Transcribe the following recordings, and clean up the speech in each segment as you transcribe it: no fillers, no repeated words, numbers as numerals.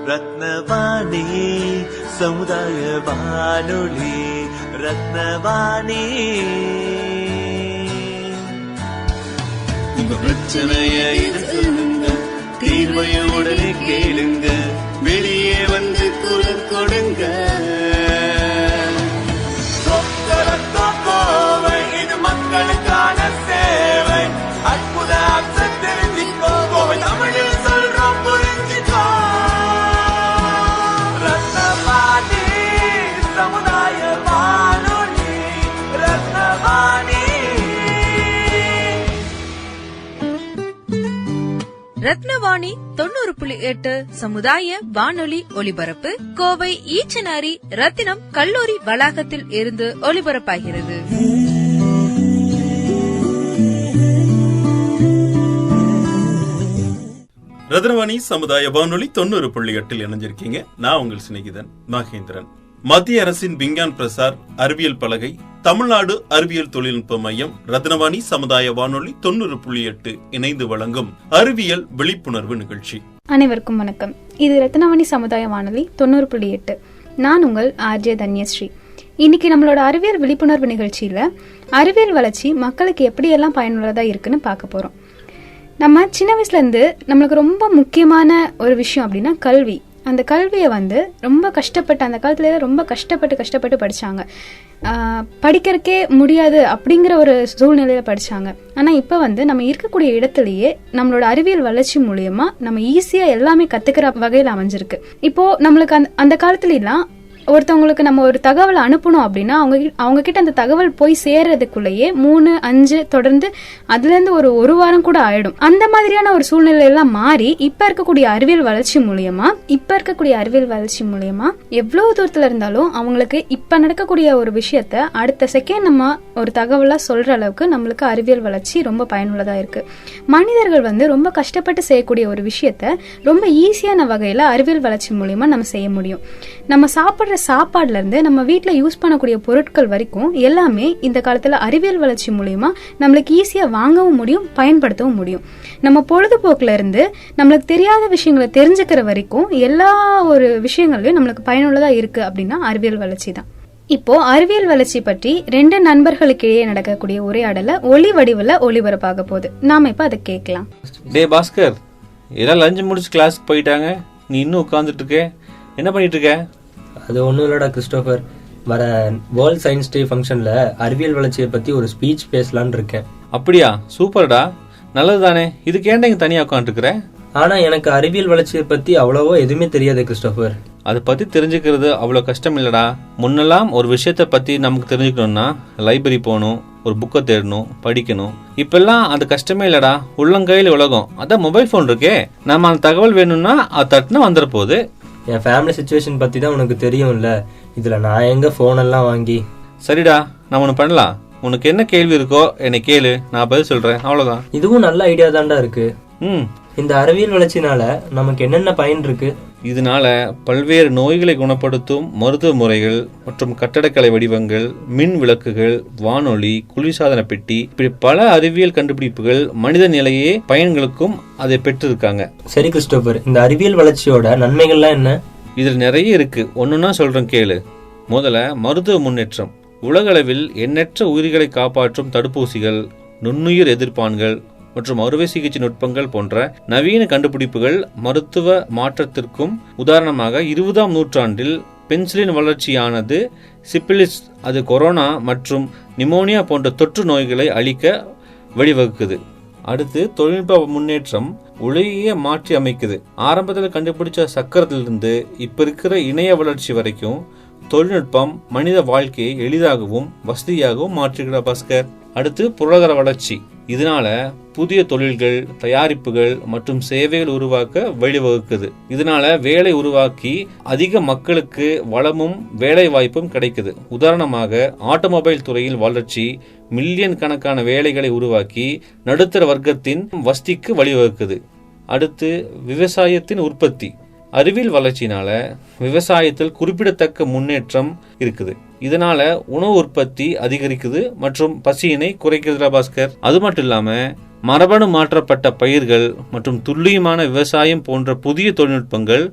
ரத்னவாணி சமுதாய வானொலி. ரத்னவாணி உங்க பிரச்சனைய சொல்லுங்க, தீர்வைய உடனே கேளுங்க, வெளியே வந்து குரல் கொடுங்க. இது மக்களுக்கான சேவை. அற்புத தெரிஞ்சுக்கோ, தமிழில் சொல்றோம் புரிஞ்சுக்கோ. ரத்னவாணி சமுதாய வானொலி. ரத்னவாணி. ரத்னவாணி 90.8 சமுதாய வானொலி ஒலிபரப்பு கோவை ஈச்சனாரி ரத்தினம் கல்லூரி வளாகத்தில் இருந்து ஒலிபரப்பாகிறது. ரத்னவாணி சமுதாய வானொலி 90.8 இணைஞ்சிருக்கீங்க. நான் உங்கள் சிநேகிதன் மகேந்திரன். மத்திய அரசின் விஞ்ஞான் பிரசார் அறிவியல் பலகை, தமிழ்நாடு அறிவியல் தொழில்நுட்ப மையம், ரத்னவாணி சமுதாய வானொலி 90.8 இணைந்து வழங்கும் அறிவியல் விழிப்புணர்வு நிகழ்ச்சி. அனைவருக்கும் வணக்கம். இது ரத்னவாணி சமுதாய வானொலி 90.8. நான் உங்கள் ஆர்ஜே தன்யஸ்ரீ. இன்னைக்கு நம்மளோட அறிவியல் விழிப்புணர்வு நிகழ்ச்சியில அறிவியல் வளர்ச்சி மக்களுக்கு எப்படியெல்லாம் பயனுள்ளதா இருக்குன்னு பார்க்க போறோம். நம்ம சின்ன வயசுல இருந்து நம்மளுக்கு ரொம்ப முக்கியமான ஒரு விஷயம் அப்படின்னா கல்வி. அந்த கல்வியை ரொம்ப கஷ்டப்பட்டு, அந்த காலத்துல ரொம்ப கஷ்டப்பட்டு படிச்சாங்க. படிக்கிறதுக்கே முடியாது அப்படிங்கிற ஒரு சூழ்நிலையில படிச்சாங்க. ஆனா இப்ப நம்ம இருக்கக்கூடிய இடத்துலயே நம்மளோட அறிவியல் வளர்ச்சி மூலியமா நம்ம ஈஸியா எல்லாமே கத்துக்கிற வகையில அமைஞ்சிருக்கு. இப்போ நம்மளுக்கு அந்த காலத்துல எல்லாம் ஒருத்தவங்களுக்கு நம்ம ஒரு தகவலை அனுப்பணும் அப்படின்னா அவங்க கிட்ட அந்த தகவல் போய் சேர்றதுக்குள்ளேயே 3-5 தொடர்ந்து அதுல இருந்து ஒரு வாரம் கூட ஆயிடும். அந்த மாதிரியான ஒரு சூழ்நிலை எல்லாம் மாறி இப்ப இருக்கக்கூடிய அறிவியல் வளர்ச்சி மூலியமா எவ்வளவு தூரத்துல இருந்தாலும் அவங்களுக்கு இப்ப நடக்கக்கூடிய ஒரு விஷயத்த அடுத்த செகண்ட் நம்ம ஒரு தகவலா சொல்ற அளவுக்கு நம்மளுக்கு அறிவியல் வளர்ச்சி ரொம்ப பயனுள்ளதா இருக்கு. மனிதர்கள் ரொம்ப கஷ்டப்பட்டு செய்யக்கூடிய ஒரு விஷயத்த ரொம்ப ஈஸியான வகையில அறிவியல் வளர்ச்சி மூலியமா நம்ம செய்ய முடியும். நம்ம சாப்பிடுற சாப்பாடுல இருந்து நம்ம வீட்டுல யூஸ் பண்ணக்கூடிய பொருட்கள் வரைக்கும் எல்லாமே இந்த காலத்துல அறிவியல் வளர்ச்சி மூலியமா நம்மளுக்கு ஈஸியா வாங்கவும் முடியும், பயன்படுத்தவும் முடியும். நம்ம பொழுதுபோக்குல இருந்து நம்மளுக்கு தெரியாத விஷயங்களை தெரிஞ்சுக்கிற வரைக்கும் எல்லா ஒரு விஷயங்கள்லயும் நம்மளுக்கு பயனுள்ளதா இருக்கு அப்படின்னா அறிவியல் வளர்ச்சி தான். இப்போ அறிவியல் வளர்ச்சி பற்றி 2 நண்பர்களுக்கு இடையே நடக்கக்கூடிய உரையாடல ஒலி வடிவுல ஒளிபரப்பாக போகுது. நாம இப்ப அதை கேட்கலாம். டே பாஸ்கர், எல்லாம் லஞ்ச் முடிச்சு கிளாஸ்க்கு போயிட்டாங்க, நீ இன்னும் உட்கார்ந்துட்டு இருக்க, என்ன பண்ணிட்டு இருக்க? அது ஒன்றும் இல்லடா கிறிஸ்டோபர், வர வேர்ல்ட் சயின்ஸ் டே ஃபங்க்ஷன்ல அறிவியல் வளர்ச்சியை பத்தி ஒரு ஸ்பீச் பேசலான்னு இருக்கேன். அப்படியா, சூப்பர்டா, நல்லது தானே. இதுக்கு ஏன்டா இங்க தனியா உட்காந்துருக்குற? ஆனா எனக்கு அறிவியல் வளர்ச்சியை பத்தி அவ்வளவோ எதுவுமே தெரியாது கிறிஸ்டோபர். அதை பத்தி தெரிஞ்சுக்கிறது அவ்வளவு கஷ்டம் இல்லடா. முன்னெல்லாம் ஒரு விஷயத்த பத்தி நமக்கு தெரிஞ்சுக்கணும்னா லைப்ரரி போகணும், ஒரு புக்கை தேடணும், படிக்கணும். இப்பெல்லாம் அது கஷ்டமே இல்லடா, உள்ளங்கையில் உலகம். அதான் மொபைல் போன் இருக்கே, நம்ம அந்த தகவல் வேணும்னா அது தட்டுனா வந்துட போகுது. என் ஃபேமிலி சிச்சுவேஷன் பத்தி தான் உனக்கு தெரியும்ல, இதுல நான் எங்க போன் எல்லாம் வாங்கி. சரிடா, நான் ஒண்ணு பண்ணலாம். உனக்கு என்ன கேள்வி இருக்கோ என்னை கேளு, நான் பதில் சொல்றேன், அவ்வளவுதான். இதுவும் நல்ல ஐடியா தான்டா இருக்கு. இந்த அறிவியல் வளர்ச்சினால நமக்கு என்னென்ன பயன் இருக்கு? இதனால பல்வேறு நோய்களை குணப்படுத்தும் மருத்துவ முறைகள் மற்றும் கட்டடக்கலை வடிவங்கள், மின் விளக்குகள், வானொலி, குளிர்சாதன பெட்டி, இப்படி பல அறிவியல் கண்டுபிடிப்புகள் மனித நிலையே பயன்களுக்கும் அதை பெற்றிருக்காங்க. சரி கிறிஸ்டோபர், இந்த அறிவியல் வளர்ச்சியோட நன்மைகள்லாம் என்ன? இதுல நிறைய இருக்கு, ஒண்ணுன்னா சொல்றேன் கேளு. முதல்ல மருத்துவ முன்னேற்றம். உலகளவில் எண்ணற்ற உயிர்களை காப்பாற்றும் தடுப்பூசிகள், நுண்ணுயிர் எதிர்ப்பான்கள் மற்றும் அறுவை சிகிச்சை நுட்பங்கள் போன்ற நவீன கண்டுபிடிப்புகள் மருத்துவ மாற்றத்திற்கும். உதாரணமாக 20ஆம் நூற்றாண்டில் பென்சிலின் வளர்ச்சியானது சிபிலிஸ், அது கொரோனா மற்றும் நிமோனியா போன்ற தொற்று நோய்களை அழிக்க வழிவகுக்குது. அடுத்து தொழில்நுட்ப முன்னேற்றம் உலகையே மாற்றி அமைக்குது. ஆரம்பத்தில் கண்டுபிடிச்ச சக்கரத்திலிருந்து இப்ப இருக்கிற இணைய வளர்ச்சி வரைக்கும் தொழில்நுட்பம் மனித வாழ்க்கையை எளிதாகவும் வசதியாகவும் மாற்றுகிற பாஸ்கர். அடுத்து பொருளாதார வளர்ச்சி. இதனால புதிய தொழில்கள், தயாரிப்புகள் மற்றும் சேவைகள் உருவாக்க வழிவகுக்குது. இதனால வேலை உருவாக்கி அதிக மக்களுக்கு வளமும் வேலை வாய்ப்பும் கிடைக்குது. உதாரணமாக ஆட்டோமொபைல் துறையில் வளர்ச்சி மில்லியன் கணக்கான வேலைகளை உருவாக்கி நடுத்தர வர்க்கத்தின் வசதிக்கு வழிவகுக்குது. அடுத்து விவசாயத்தின் உற்பத்தி. அறிவியல் வளர்ச்சினால விவசாயத்தில் குறிப்பிடத்தக்க முன்னேற்றம் இருக்குது. இதனால உணவு உற்பத்தி அதிகரிக்குது மற்றும் பசியினை குறைக்கிறதுல பாஸ்கர். அது மட்டும் இல்லாம மரபணு மாற்றப்பட்ட பயிர்கள் மற்றும் துல்லியமான விவசாயம் போன்ற புதிய தொழில்நுட்பங்கள்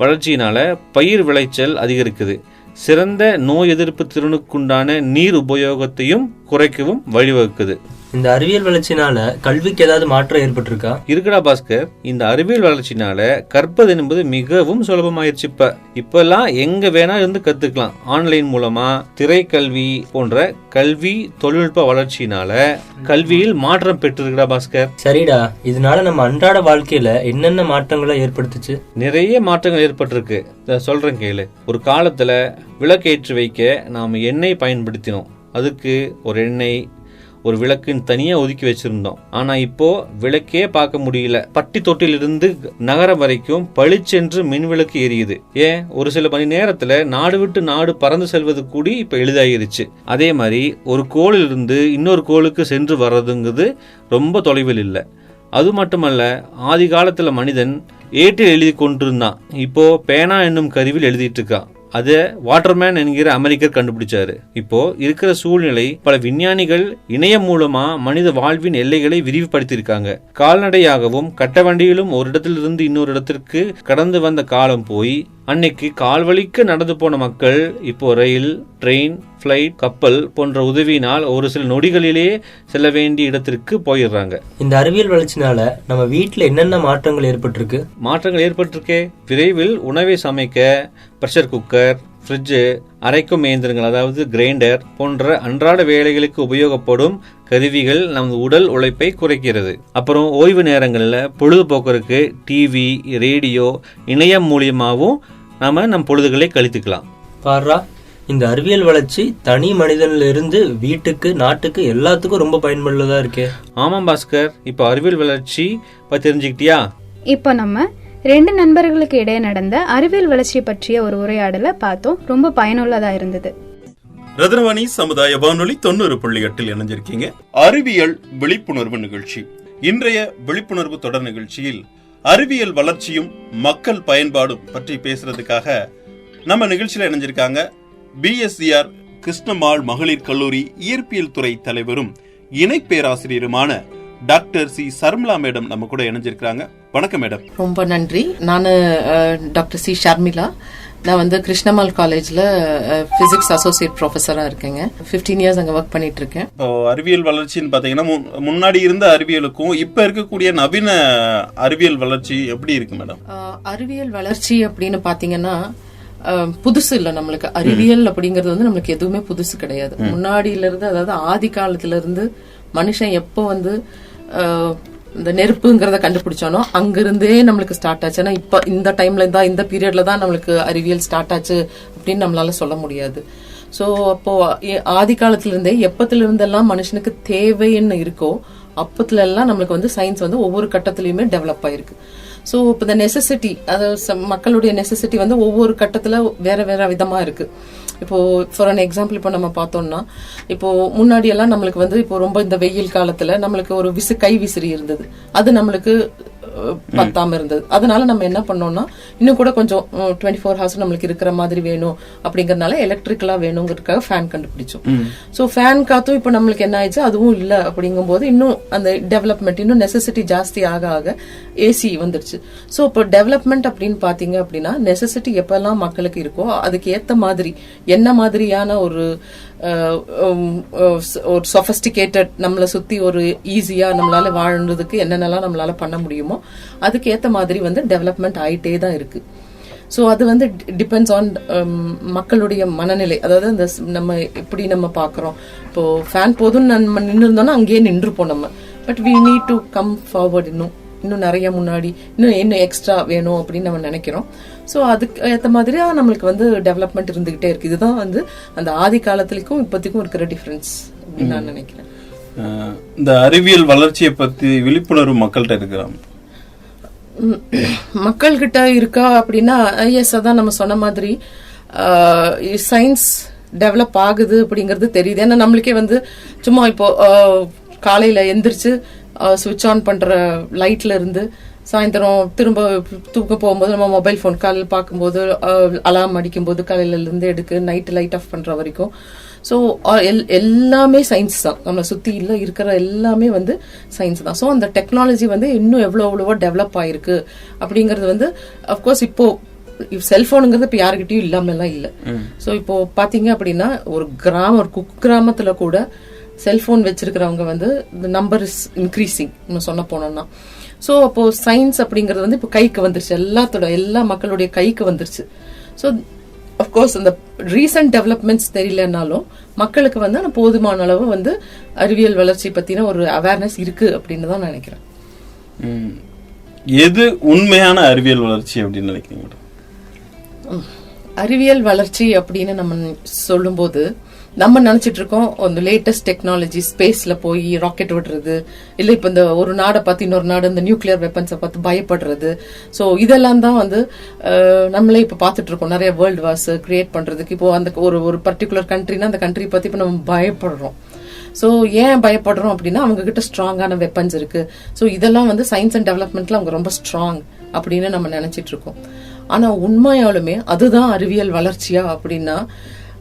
வளர்ச்சியினால பயிர் விளைச்சல் அதிகரிக்குது. சிறந்த நோய் எதிர்ப்பு திறனுக்குண்டான நீர் உபயோகத்தையும் குறைக்கவும் வழிவகுக்குது. இந்த அறிவியல் வளர்ச்சினால கல்விக்கு ஏதாவது மாற்றம் ஏற்பட்டிருக்கா? இருக்குடா பாஸ்கர், இந்த அறிவியல் வளர்ச்சினால கற்பது என்பது மிகவும் சுலபமாயிருச்சு. இப்பெல்லாம் எங்க வேணா இருந்து கத்துக்கலாம். ஆன்லைன் மூலமா திரைக்கல்வி போன்ற கல்வி தொழில்நுட்ப வளர்ச்சினால கல்வியில் மாற்றம் பெற்றிருக்குடா பாஸ்கர். சரிடா, இதனால நம்ம அன்றாட வாழ்க்கையில என்னென்ன மாற்றங்களை ஏற்படுத்துச்சு? நிறைய மாற்றங்கள் ஏற்பட்டிருக்கு. சொல்றேன் கேளு. ஒரு காலத்துல விளக்கேற்றி வைக்க நாம எண்ணெய் பயன்படுத்தினோம். அதுக்கு ஒரு எண்ணெய் ஒரு விளக்குன்னு தனியா ஒதுக்கி வச்சிருந்தோம். ஆனா இப்போ விளக்கே பார்க்க முடியல. பட்டி தொட்டிலிருந்து நகரம் வரைக்கும் பளிச்சென்று மின்விளக்கு எரியுது. ஏன், ஒரு சில மணி நேரத்துல நாடு விட்டு நாடு பறந்து செல்வது கூடி இப்ப எளிதாயிருச்சு. அதே மாதிரி ஒரு கோளில் இருந்து இன்னொரு கோளுக்கு சென்று வர்றதுங்கிறது ரொம்ப தொலைவில் இல்லை. அது மட்டுமல்ல, ஆதி காலத்துல மனிதன் ஏட்டில் எழுதி கொண்டிருந்தான். இப்போ பேனா என்னும் கருவியில் எழுதிட்டு இருக்கான். அதை வாட்டர்மேன் என்கிற அமெரிக்கர் கண்டுபிடிச்சாரு. இப்போ இருக்கிற சூழ்நிலை, பல விஞ்ஞானிகள் இணையம் மூலமா மனித வாழ்வின் எல்லைகளை விரிவுபடுத்தியிருக்காங்க. கால்நடையாகவும் கட்ட வண்டியிலும் ஒரு இடத்திலிருந்து இன்னொரு இடத்திற்கு கடந்து வந்த காலம் போய் அன்னைக்கு கால்வழிக்கு நடந்து போன மக்கள் இப்போ ரயில், ட்ரெயின், பிளைட், கப்பல் போன்ற உதவியினால் ஒரு சில நொடிகளிலேயே செல்ல வேண்டிய இடத்திற்கு போயிடுறாங்க. இந்த அறிவியல் வளர்ச்சினால நம்ம வீட்டுல என்னென்ன மாற்றங்கள் ஏற்பட்டிருக்கு? மாற்றங்கள் ஏற்பட்டிருக்கே. விரைவில் உணவை சமைக்க பிரஷர் குக்கர், ஃப்ரிட்ஜு, அரைக்கும் இயந்திரங்கள் அதாவது கிரைண்டர் போன்ற அன்றாட வேலைகளுக்கு உபயோகப்படும் கருவிகள் நமது உடல் உழைப்பை குறைக்கிறது. அப்புறம் ஓய்வு நேரங்களில் பொழுதுபோக்குறதுக்கு டிவி, ரேடியோ, இணையம் மூலியமாகவும் நாம நம் பொழுதுகளை கழித்துக்கலாம். பாரா, இந்த அறிவியல் வளர்ச்சி தனி மனிதன்ல இருந்து வீட்டுக்கு, நாட்டுக்கு எல்லாத்துக்கும் ரொம்ப பயனுள்ளதா இருக்கே. ஆமாம் பாஸ்கர், இப்போ அறிவியல் வளர்ச்சி தெரிஞ்சுக்கிட்டியா? இப்போ நம்ம 2 நண்பர்களுக்கு இடையே நடந்த அறிவியல் வளர்ச்சியை பற்றிய ஒரு உரையாடலை பார்த்தோம். ரொம்ப பயனுள்ளதா இருந்தது. ரத்னவாணி சமுதாய வானொலி 90.8 இணைஞ்சிருக்கீங்க. அறிவியல் விழிப்புணர்வு நிகழ்ச்சி. இன்றைய விழிப்புணர்வு தொடர் நிகழ்ச்சியில் அறிவியல் வளர்ச்சியும் மக்கள் பயன்பாடும் பற்றி பேசுறதுக்காக நம்ம நிகழ்ச்சியில இணைஞ்சிருக்காங்க BSCR கிருஷ்ணம்மாள் மகளிர் கல்லூரி இயற்பியல் துறை தலைவரும் இணை பேராசிரியருமான டாக்டர் சி ஷர்மிளா மேடம் நம்ம கூட இணைஞ்சிருக்காங்க. வணக்கம் மேடம். ரொம்ப நன்றி. நான் டாக்டர் சி ஷர்மிளா. நான் கிருஷ்ணம்மாள் காலேஜ்ல பிசிக்ஸ் அசோசியேட் ப்ரொஃபஸரா இருக்கேங்க. 15 இயர்ஸ் அங்க ஒர்க் பண்ணிட்டு இருக்கேன். இப்போ அறிவியல் வளர்ச்சின்னு பாத்தீங்கன்னா முன்னாடி இருந்த அறிவியலுக்கும் இப்ப இருக்கக்கூடிய நவீன அறிவியல் வளர்ச்சி எப்படி இருக்கு மேடம்? அறிவியல் வளர்ச்சி அப்படின்னு பாத்தீங்கன்னா புதுசு இல்ல நம்மளுக்கு. அறிவியல் அப்படிங்கறது நம்மளுக்கு எதுவுமே புதுசு கிடையாது. முன்னாடியில இருந்து, அதாவது ஆதி காலத்துல இருந்து மனுஷன் எப்போ இந்த நெருப்புங்கிறத கண்டுபிடிச்சானோ அங்கிருந்தே நம்மளுக்கு ஸ்டார்ட் ஆச்சு. ஏன்னா இப்ப இந்த டைம்ல தான், இந்த பீரியட்ல தான் நம்மளுக்கு அறிவியல் ஸ்டார்ட் ஆச்சு அப்படின்னு நம்மளால சொல்ல முடியாது. சோ அப்போ ஆதி காலத்துல இருந்தே எப்பத்துல இருந்தெல்லாம் மனுஷனுக்கு தேவைன்னு இருக்கோ அப்பத்துல எல்லாம் நம்மளுக்கு சயின்ஸ் ஒவ்வொரு கட்டத்திலயுமே டெவலப் ஆயிருக்கு. சோ இப்போ இந்த நெசசிட்டி, அதாவது மக்களுடைய நெசசிட்டி ஒவ்வொரு கட்டத்துல வேற வேற விதமா இருக்கு. இப்போ ஃபார் அன் எக்ஸாம்பிள் இப்போ நம்ம பார்த்தோம்னா, இப்போ முன்னாடி எல்லாம் நம்மளுக்கு இப்போ ரொம்ப இந்த வெயில் காலத்துல நம்மளுக்கு ஒரு கை விசிறி இருந்தது. அது நம்மளுக்கு பத்தாம இருந்தது. அதனால நம்ம என்ன பண்ணோம்னா, இன்னும் கூட கொஞ்சம் 24 ஹவர்ஸ் நம்மளுக்கு இருக்கிற மாதிரி வேணும் அப்படிங்கறதுனால எலக்ட்ரிக்கலா வேணுங்கிறதுக்காக ஃபேன் கண்டுபிடிச்சோம். சோ ஃபேன் காத்தும் இப்ப நம்மளுக்கு என்ன ஆயிடுச்சு, அதுவும் இல்ல அப்படிங்கும் போது இன்னும் அந்த டெவலப்மெண்ட், இன்னும் நெசசிட்டி ஜாஸ்தி ஆக ஆக ஏசி வந்துருச்சு. சோ இப்போ டெவலப்மெண்ட் அப்படின்னு பாத்தீங்க அப்படின்னா, நெசசிட்டி எப்பெல்லாம் மக்களுக்கு இருக்கோ அதுக்கு ஏத்த மாதிரி என்ன மாதிரியான ஒரு சொஃபஸ்டிகேட்டட், நம்மளை சுத்தி ஒரு ஈஸியா நம்மளால வாழ்றதுக்கு என்னென்னலாம் நம்மளால பண்ண முடியுமோ அதுக்கு ஏத்த மாதிரி டெவலப்மெண்ட் ஆயிட்டே தான் இருக்கு. சோ அது டிபெண்ட்ஸ் ஆன் மக்களுடைய மனநிலை. அதாவது இந்த நம்ம எப்படி நம்ம பாக்குறோம். இப்போ ஃபேன் போதும் நம்ம நின்று இருந்தோம்னா அங்கேயே நின்றுப்போம் நம்ம. But we need to come forward. இன்னும் நிறைய முன்னாடி இன்னும் எக்ஸ்ட்ரா வேணும் அப்படின்னு நம்ம நினைக்கிறோம். சோ அதுக்கு ஏத்த மாதிரி நம்மளுக்கு டெவலப்மெண்ட் இருந்துகிட்டே இருக்கு. இதுதான் அந்த ஆதி காலத்திற்கும் இப்பத்திக்கும் இருக்கிற டிஃபரன்ஸ் அப்படின்னு நான் நினைக்கிறேன். இந்த அறிவியல் வளர்ச்சியை பத்தி விழிப்புணர்வு மக்கள்கிட்ட இருக்கிறாங்க, மக்கள்கிட்ட இருக்கா அப்படின்னா, எஸ், அதான் நம்ம சொன்ன மாதிரி சயின்ஸ் டெவலப் ஆகுது அப்படிங்கறது தெரியுது. ஏன்னா நம்மளுக்கே சும்மா இப்போ காலையில எந்திரிச்சு சுவிட்ச் ஆன் பண்ற லைட்ல இருந்து சாயந்தரம் திரும்ப தூக்க போகும்போது நம்ம மொபைல் போன் காலையில் பார்க்கும்போது, அலாம் அடிக்கும் போது காலையில இருந்து எடுக்கு, நைட் லைட் ஆஃப் பண்ற வரைக்கும். ஸோ எல்லாமே சயின்ஸ் தான், நம்மளை சுத்தி இருக்கிற எல்லாமே வந்து சயின்ஸ் தான். ஸோ அந்த டெக்னாலஜி வந்து இன்னும் எவ்வளவோ டெவலப் ஆயிருக்கு அப்படிங்கறது வந்து அப்கோர்ஸ் இப்போ செல்போனுங்கிறது இப்ப யாருக்கிட்டையும் இல்லாம எல்லாம் இல்ல. சோ இப்போ பாத்தீங்க அப்படின்னா ஒரு குக்கிராமத்துல கூட செல்போன் வச்சிருக்கிறவங்க வந்து நம்பர் இஸ் இன்க்ரீசிங் சொன்ன போனோம்னா. சோ அப்போ சயின்ஸ் அப்படிங்கறது வந்து இப்போ கைக்கு வந்துருச்சு, எல்லா மக்களுடைய கைக்கு வந்துருச்சு. ஸோ அப்கோர்ஸ் அந்த ரீசன்ட் டெவலப்மெண்ட்ஸ் தெரியலனாலும் மக்களுக்கு வந்து போதுமான அளவு வந்து அறிவியல் வளர்ச்சி பத்தின ஒரு அவேர்னஸ் இருக்கு அப்படின்னு தான் நினைக்கிறேன். எது உண்மையான அறிவியல் வளர்ச்சி அப்படின்னு நினைக்கிறீங்க மேடம்? அறிவியல் வளர்ச்சி அப்படின்னு நம்ம சொல்லும்போது நம்ம நினைச்சிட்டு இருக்கோம் அந்த லேட்டஸ்ட் டெக்னாலஜி, ஸ்பேஸ்ல போய் ராக்கெட் விடுறது, இல்ல இப்ப இந்த ஒரு நாடை பார்த்து இன்னொரு நாடு இந்த நியூக்ளியர் வெப்பன்ஸை பார்த்து பயப்படுறது. சோ இதெல்லாம் தான் வந்து நம்மளே இப்ப பாத்துட்டு இருக்கோம். நிறைய வேர்ல்டு வார்ஸ் கிரியேட் பண்றதுக்கு இப்போ அந்த ஒரு பர்டிகுலர் கண்ட்ரினா அந்த கண்ட்ரி பத்தி இப்ப நம்ம பயப்படுறோம். சோ ஏன் பயப்படுறோம் அப்படின்னா அவங்க கிட்ட ஸ்ட்ராங்கான வெப்பன்ஸ் இருக்கு. சோ இதெல்லாம் வந்து சயின்ஸ் அண்ட் டெவலப்மெண்ட்ல அவங்க ரொம்ப ஸ்ட்ராங் அப்படின்னு நம்ம நினைச்சிட்டு இருக்கோம். ஆனா உண்மையாலுமே அதுதான் அறிவியல் வளர்ச்சியா அப்படின்னா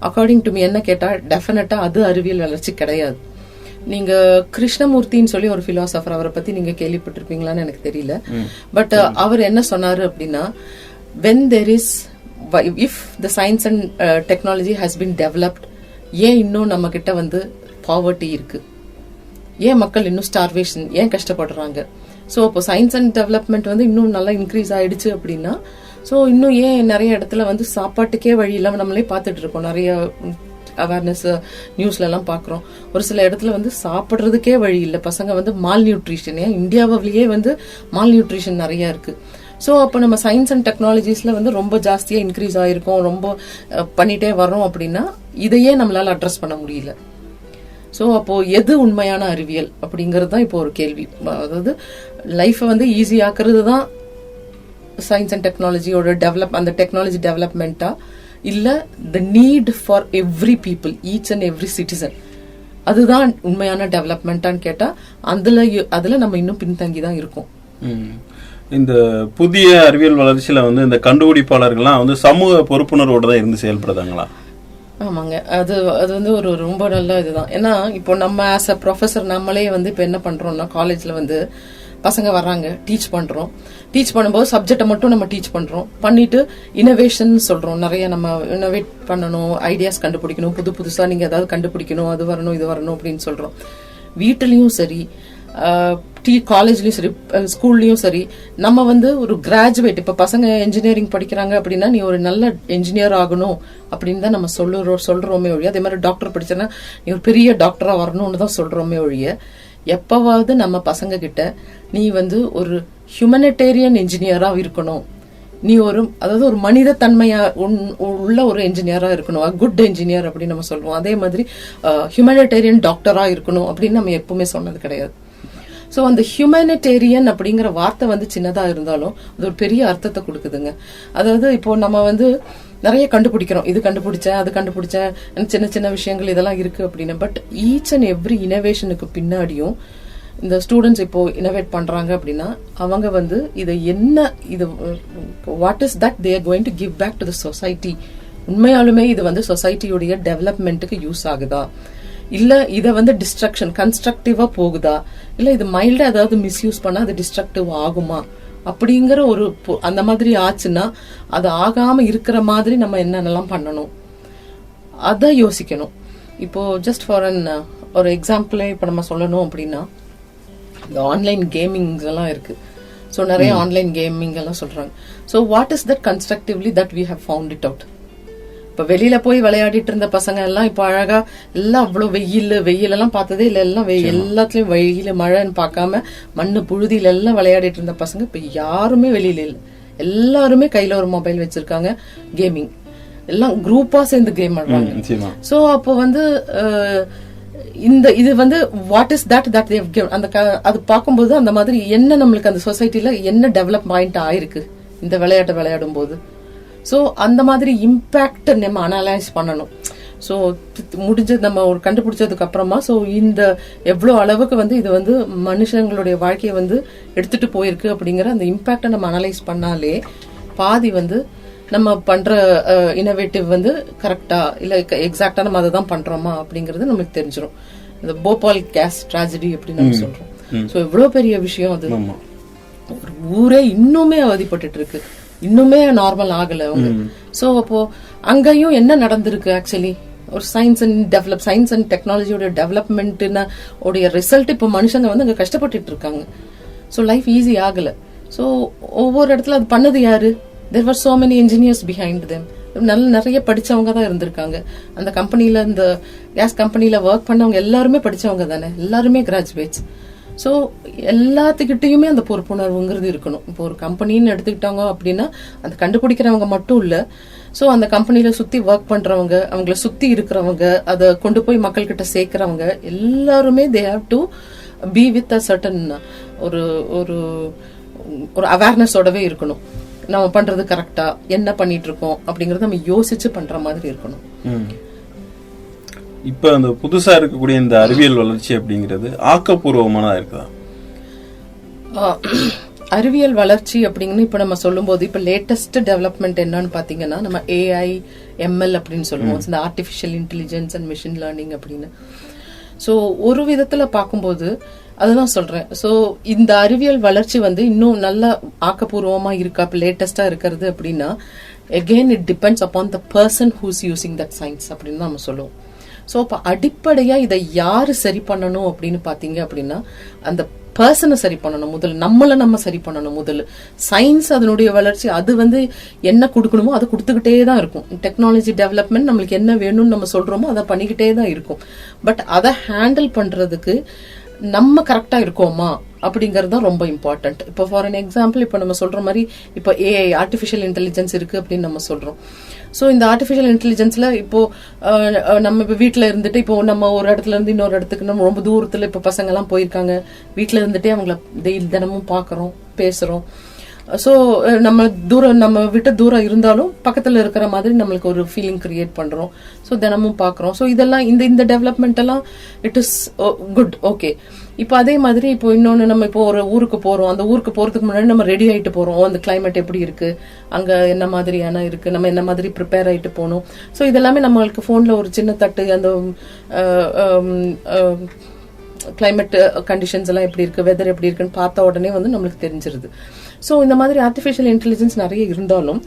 அக்கார்டிங் டு மீ என்ன கேட்டா டெஃபினட்டா அது அறிவியல் வளர்ச்சி கிடையாது. நீங்க கிருஷ்ணமூர்த்தின்னு சொல்லி ஒரு பிலாசபர், அவரை பத்தி நீங்க கேள்விப்பட்டிருப்பீங்களான்னு எனக்கு தெரியல. பட் அவர் என்ன சொன்னாரு அப்படின்னா, when there is if the science and technology has been developed, ஏன் இன்னும் நம்ம கிட்ட வந்து பாவர்ட்டி இருக்கு, ஏன் மக்கள் இன்னும் ஸ்டார்வேஷன், ஏன் கஷ்டப்படுறாங்க? ஸோ இப்போ சயின்ஸ் அண்ட் டெவலப்மெண்ட் வந்து இன்னும் நல்லா இன்க்ரீஸ் ஆயிடுச்சு அப்படின்னா ஸோ இன்னும் ஏன் நிறைய இடத்துல வந்து சாப்பாட்டுக்கே வழி இல்லாம நம்மளே பார்த்துட்டு இருக்கோம். நிறைய அவேர்னஸ் நியூஸ்ல எல்லாம் பாக்குறோம். ஒரு சில இடத்துல வந்து சாப்பிடுறதுக்கே வழி இல்லை, பசங்க வந்து மால் நியூட்ரிஷன், ஏன் இந்தியாவிலேயே வந்து மால் நியூட்ரிஷன் நிறைய இருக்கு. ஸோ அப்போ நம்ம சயின்ஸ் அண்ட் டெக்னாலஜிஸ்ல வந்து ரொம்ப ஜாஸ்தியா இன்க்ரீஸ் ஆயிருக்கோம், ரொம்ப பண்ணிட்டே வரோம் அப்படின்னா இதையே நம்மளால அட்ரஸ் பண்ண முடியல. ஸோ அப்போ எது உண்மையான அறிவியல் அப்படிங்கிறது தான் இப்போ ஒரு கேள்வி. அதாவது லைஃபை வந்து ஈஸி ஆக்குறது தான் சயின்ஸ் அண்ட் டெக்னாலஜியோட அந்த டெக்னாலஜி டெவலப்மெண்டா, இல்ல the need for every people, each and every citizen, அதுதான் உண்மையான டெவலப்மெண்டான்னு கேட்டா அதுல நம்ம இன்னும் பின்தங்கி தான் இருக்கோம். இந்த புதிய அறிவியல் வளர்ச்சியில வந்து இந்த கண்டுபிடிப்பாளர்கள்லாம் வந்து சமூக பொறுப்புணர்வோட தான் இருந்து செயல்படுறாங்களா? ஆமாங்க, அது வந்து ஒரு ரொம்ப நல்ல இதுதான். ஏன்னா இப்போ நம்ம ஆஸ் அ ப்ரொஃபஸர் நம்மளே வந்து இப்போ என்ன பண்றோம்னா, காலேஜ்ல வந்து பசங்க வர்றாங்க, டீச் பண்ணும்போது சப்ஜெக்டை மட்டும் நம்ம டீச் பண்றோம், பண்ணிட்டு இனோவேஷன் சொல்றோம், நிறைய நம்ம இனோவேட் பண்ணணும், ஐடியாஸ் கண்டுபிடிக்கணும், புதுசா நீங்க ஏதாவது கண்டுபிடிக்கணும், அது வரணும் இது வரணும் அப்படின்னு சொல்றோம். வீட்டிலையும் சரி, காலேஜ்லயும் சரி, ஸ்கூல்லயும் சரி, நம்ம வந்து ஒரு கிராஜுவேட், இப்ப பசங்க இன்ஜினியரிங் படிக்கிறாங்க அப்படின்னா நீ ஒரு நல்ல இன்ஜினியர் ஆகணும் அப்படின்னு தான் நம்ம சொல்றோமே ஒழிய, அதே மாதிரி டாக்டர் படிச்சேன்னா நீ ஒரு பெரிய டாக்டரா வரணும்னு தான் சொல்றோமே ஒழிய, எப்பவாவது நம்ம பசங்க கிட்ட நீ வந்து ஒரு ஹியூமனிடேரியன் இன்ஜினியரா இருக்கணும், நீ அதாவது ஒரு மனித தன்மையா உள்ள ஒரு என்ஜினியரா இருக்கணும், குட் என்ஜினியர் அப்படின்னு நம்ம சொல்லுவோம். அதே மாதிரி ஹியூமனிடேரியன் டாக்டரா இருக்கணும் அப்படின்னு நம்ம எப்பவுமே சொன்னது கிடையாது. சோ அந்த ஹியூமனிடேரியன் அப்படிங்கிற வார்த்தை வந்து சின்னதா இருந்தாலும் அது ஒரு பெரிய அர்த்தத்தை கொடுக்குதுங்க. அதாவது இப்போ நம்ம வந்து நிறைய கண்டுபிடிக்கிறோம், இது கண்டுபிடிச்சேன் அது கண்டுபிடிச்சேன், சின்ன சின்ன விஷயங்கள் இதெல்லாம் இருக்கு அப்படின்னு. பட் ஈச் அண்ட் எவ்ரி இனோவேஷனுக்கு பின்னாடியும் இந்த ஸ்டூடெண்ட்ஸ் இப்போ இனோவேட் பண்றாங்க அப்படின்னா அவங்க வந்து இது what is that they are going to give back to the society, உண்மையாலுமே இது வந்து சொசைட்டியோடைய டெவலப்மெண்ட்டுக்கு யூஸ் ஆகுதா, இல்ல இத வந்து டிஸ்ட்ரக்ஷன் கன்ஸ்ட்ரக்டிவா போகுதா, இல்ல இது மைல்டா ஏதாவது மிஸ்யூஸ் பண்ணா அது டிஸ்ட்ரக்டிவ் ஆகுமா அப்படிங்கிற ஒரு அந்த மாதிரி ஆச்சுன்னா அது ஆகாம இருக்கிற மாதிரி நம்ம என்னென்னலாம் பண்ணணும் அத யோசிக்கணும். இப்போ ஜஸ்ட் ஃபார் ஒரு எக்ஸாம்பிளே இப்ப நம்ம சொல்லணும் அப்படின்னா, இந்த ஆன்லைன் கேமிங்ஸ் எல்லாம் இருக்கு. ஸோ நிறைய ஆன்லைன் கேமிங் எல்லாம் சொல்றாங்க. So what is that constructively that we have found it out. இப்ப வெளியில போய் விளையாடிட்டு இருந்த பசங்க எல்லாம் இப்ப அழகா எல்லாம் அவ்வளவு வெயில் எல்லாம் பார்த்ததே இல்ல, எல்லாம் எல்லாத்துலயும் வெயில் மழைன்னு பார்க்காம மண்ணு புழுதியில எல்லாம் விளையாடிட்டு இருந்த பசங்க இப்ப யாருமே வெளியில இல்ல, எல்லாருமே கையில ஒரு மொபைல் வச்சிருக்காங்க, கேமிங் எல்லாம் குரூப்பா சேர்ந்து கேம் ஆடுறாங்க. சோ அப்போ வந்து இது வந்து வாட் இஸ் தட் அந்த அது பார்க்கும்போது அந்த மாதிரி என்ன நம்மளுக்கு அந்த சொசைட்டில என்ன டெவலப்மெண்ட் ஆயிருக்கு இந்த விளையாட்டை விளையாடும் போது. சோ அந்த மாதிரி இம்பாக்ட் நம்ம அனலைஸ் பண்ணணும். சோ முடிஞ்சது நம்ம ஒரு கண்டுபிடிச்சதுக்கு அப்புறமா சோ இந்த எவ்வளவு அளவுக்கு வந்து இது வந்து மனுஷங்களுடைய வாழ்க்கையை வந்து எடுத்துட்டு போயிருக்கு அப்படிங்கிற அந்த இம்பாக்ட நம்ம அனலைஸ் பண்ணாலே பாதி வந்து நம்ம பண்ற இனோவேட்டிவ் வந்து கரெக்டா இல்ல எக்ஸாக்டா நம்ம அதை தான் பண்றோமா அப்படிங்கறது நமக்கு தெரிஞ்சிடும். இந்த போபால் கேஸ் ட்ராஜடி அப்படின்னு நம்ம சொல்றோம். சோ எவ்வளவு பெரிய விஷயம் அது. ஒரு ஊரே இன்னுமே அவதிப்பட்டு இருக்கு, இன்னுமே நார்மல் ஆகல அவங்க. சோ அப்போ அங்கேயும் என்ன நடந்திருக்கு ஆக்சுவலி, ஒரு சயின்ஸ் அண்ட் டெக்னாலஜியோட டெவலப்மெண்ட் உடைய ரிசல்ட் இப்ப மனுஷங்க வந்து அங்க கஷ்டப்பட்டு இருக்காங்க. சோ லைஃப் ஈஸி ஆகல. சோ ஒவ்வொரு இடத்துல அது பண்ணது யாரு? there were so many engineers behind them. நிறைய படிச்சவங்க தான் இருந்திருக்காங்க அந்த கம்பெனில. இந்த கேஸ் கம்பெனில ஒர்க் பண்ணவங்க எல்லாருமே படிச்சவங்க தானே, எல்லாருமே கிராஜுவேட்ஸ். சோ எல்லாத்துக்கிட்டையுமே அந்த பொறுப்புணர்வுங்கிறது இருக்கணும். இப்போ ஒரு கம்பெனின்னு எடுத்துக்கிட்டாங்க அப்படின்னா அந்த கண்டுபிடிக்கிறவங்க மட்டும் இல்ல, சோ அந்த கம்பெனில சுத்தி ஒர்க் பண்றவங்க, அவங்கள சுத்தி இருக்கிறவங்க, அதை கொண்டு போய் மக்கள் கிட்ட சேர்க்கிறவங்க எல்லாருமே they have to be with a certain ஒரு ஒரு ஒரு அவேர்னஸோடவே இருக்கணும். நம்ம பண்றது கரெக்டா, என்ன பண்ணிட்டு இருக்கோம் அப்படிங்கறத நம்ம யோசிச்சு பண்ற மாதிரி இருக்கணும். இப்ப அந்த புதுசா இருக்கக்கூடிய இந்த அறிவியல் வளர்ச்சி அப்படிங்கிறது ஆக்கப்பூர்வமானதா இருக்குதா? அறிவியல் வளர்ச்சி அப்படிங்கன்னு இப்ப நம்ம சொல்லும் போது இப்ப லேட்டஸ்ட் டெவலப்மெண்ட் என்னன்னு பாத்தீங்கன்னா நம்ம AI ML அப்படின்னு சொல்லுவோம், இந்த artificial intelligence and machine learning அப்படின்னு. சோ ஒரு விதத்துல பாக்கும்போது அதுதான் சொல்றேன். சோ இந்த அறிவியல் வளர்ச்சி வந்து இன்னும் நல்ல ஆக்கப்பூர்வமா இருக்கா, லேட்டஸ்டா இருக்கிறது அப்படின்னா again it depends upon the person who's using that science அப்படின்னு நம்ம சொல்லுவோம். சோ இப்ப அடிப்படையா இதை யாரு சரி பண்ணணும் அப்படின்னு பாத்தீங்க அப்படின்னா அந்த பர்சனை சரி பண்ணணும் முதல்ல, நம்ம சரி பண்ணணும் முதல்ல. சயின்ஸ் அதனுடைய வளர்ச்சி அது வந்து என்ன கொடுக்கணுமோ அதை கொடுத்துக்கிட்டே தான் இருக்கும். டெக்னாலஜி டெவலப்மெண்ட் நம்மளுக்கு என்ன வேணும்னு நம்ம சொல்றோமோ அதை பண்ணிக்கிட்டே தான் இருக்கும். பட் அதை ஹேண்டில் பண்றதுக்கு நம்ம கரெக்டா இருக்கோமா அப்படிங்கறது தான் ரொம்ப இம்பார்ட்டன்ட். இப்போ ஃபார் அன் எக்ஸாம்பிள் இப்போ நம்ம சொல்ற மாதிரி இப்போ AI ஆர்டிபிஷியல் இன்டெலிஜென்ஸ் இருக்கு அப்படின்னு நம்ம சொல்றோம். சோ இந்த ஆர்டிபிஷியல் இன்டெலிஜென்ஸ்ல இப்போ நம்ம இப்ப வீட்டுல இருந்துட்டு இப்போ நம்ம ஒரு இடத்துல இருந்து இன்னொரு இடத்துக்கு நம்ம ரொம்ப தூரத்துல இப்ப பசங்க எல்லாம் போயிருக்காங்க, வீட்டுல இருந்துட்டே அவங்கள தினமும் பாக்குறோம், பேசுறோம். சோ நம்ம விட்டு தூரம் இருந்தாலும் பக்கத்துல இருக்கிற மாதிரி நம்மளுக்கு ஒரு ஃபீலிங் கிரியேட் பண்றோம். சோ தினமும் பாக்குறோம். சோ இதெல்லாம் இந்த டெவலப்மெண்ட் எல்லாம் இட் இஸ் குட், ஓகே. இப்போ அதே மாதிரி இப்போ இன்னொன்னு நம்ம இப்போ ஒரு ஊருக்கு போறோம், அந்த ஊருக்கு போறதுக்கு முன்னாடி நம்ம ரெடி ஆயிட்டு போறோம். அந்த கிளைமேட் எப்படி இருக்கு, அங்க என்ன மாதிரியான இருக்கு, நம்ம என்ன மாதிரி ப்ரிப்பேர் ஆயிட்டு போகணும். சோ இதெல்லாமே நம்மளுக்கு போன்ல ஒரு சின்ன தட்டு அந்த கிளைமேட் கண்டிஷன்ஸ் எல்லாம் எப்படி இருக்கு, வெதர் எப்படி இருக்குன்னு பார்த்த உடனே வந்து நம்மளுக்கு தெரிஞ்சிருது. சோ இந்த மாதிரி ஆர்டிபிஷியல் இன்டெலிஜென்ஸ் நிறைய இருந்தாலும்